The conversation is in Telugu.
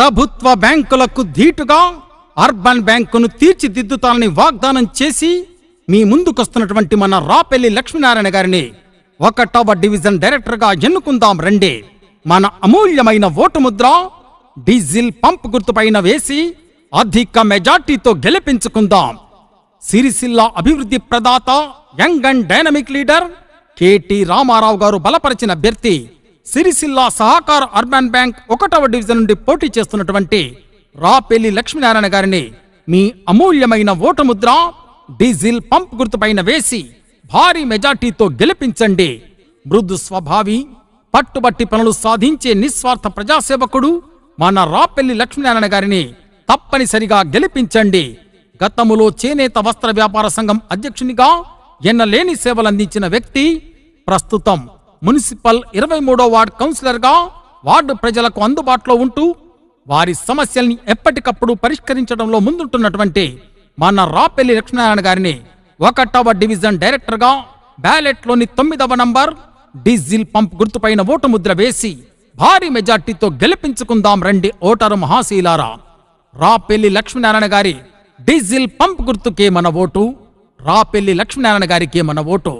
ప్రభుత్వ బ్యాంకులకు ధీటుగా అర్బన్ బ్యాంకును తీర్చిదిద్దుతానని వాగ్దానం చేసి మీ ముందుకొస్తున్నటువంటి మన రాపెల్లి లక్ష్మీనారాయణ గారిని 1వ డివిజన్ డైరెక్టర్గా ఎన్నుకుందాం రండి. మన అమూల్యమైన ఓటు ముద్ర డీజిల్ పంప్ గుర్తుపైన వేసి అధిక మెజార్టీతో గెలిపించుకుందాం. సిరిసిల్ల అభివృద్ధి ప్రదాత, young and dynamic leader KT Rama Rao గారు బలపరిచిన అభ్యర్థి, సిరిసిల్ల సహకార అర్బన్ బ్యాంక్ 1వ డివిజన్ నుండి పోటీ చేస్తున్నటువంటి రాపెల్లి లక్ష్మీనారాయణ గారిని మీ అమూల్యమైన ఓటు ముద్ర డీజిల్ పంప్ గుర్తుపైన వేసి భారీ మెజార్టీతో గెలిపించండి. మృదు స్వభావి, పట్టుబట్టి పనులు సాధించే నిస్వార్థ ప్రజాసేవకుడు మన రాపెల్లి లక్ష్మీనారాయణ గారిని తప్పనిసరిగా గెలిపించండి. గతములో చేనేత వస్త్ర వ్యాపార సంఘం అధ్యక్షునిగా ఎన్నలేని సేవలందించిన వ్యక్తి, ప్రస్తుతం మున్సిపల్ 23వ వార్డు కౌన్సిలర్గా వార్డు ప్రజలకు అందుబాటులో ఉంటూ వారి సమస్యల్ని ఎప్పటికప్పుడు పరిష్కరించడంలో ముందుంటున్నటువంటి మన రాపెల్లి లక్ష్మీనారాయణ గారిని 1వ డివిజన్ డైరెక్టర్గా బ్యాలెట్లోని 9వ number diesel pump గుర్తుపైన vote Mudra వేసి భారీ మెజార్టీతో గెలిపించుకుందాం రండి ఓటరు మహాశీలారా. రాపెల్లి లక్ష్మీనారాయణ గారి డీజిల్ పంప్ గుర్తుకే మన ఓటు, రాపెల్లి లక్ష్మీనారాయణ గారికే మన ఓటు.